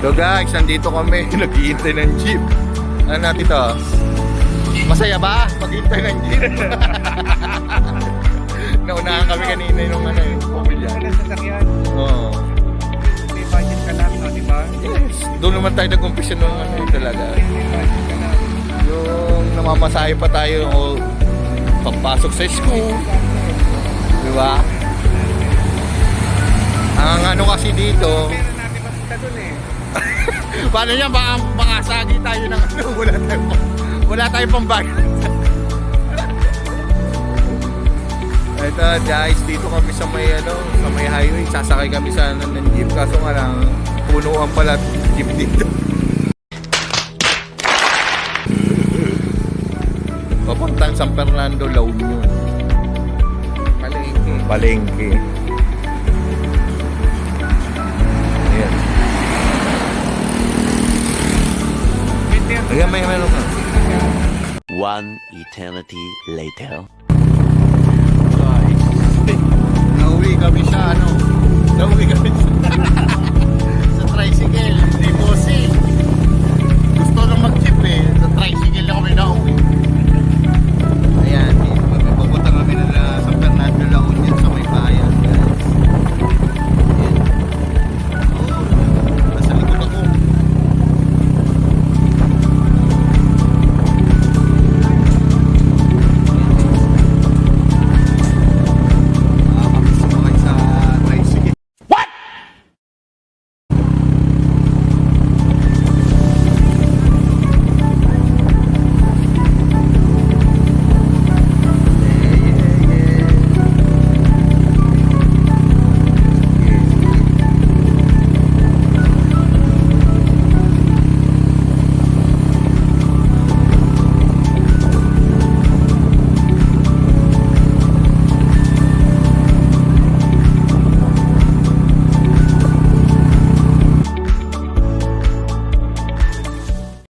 So guys, nandito kami, naghihintay ng jeep. Ano natin to? Masaya ba? Maghihintay ng jeep? Naunahan kami kanina yung pamilya. Ano sa sasakyan? Oo. May budget ka lang, no, di ba? Yes. Doon naman tayo nag-umpisa nung talaga. May budget ka lang. Yung namamasahe pa tayo o pagpasok sa school. Di ba? Ang ano kasi dito, Pera natin mapunta dun eh. paano niya baka sagi tayo ng ano, wala tayong pambayad. Ito guys, dito kami sa may sa may highway, sasakay kami sa ng jeep kaso nga lang punuan pala jeep dito. Papuntang San Fernando, La Union. Palengke. Palengke. Ayan. Ayan, may meron ka. One eternity later. Nauwi kami sa nauwi kami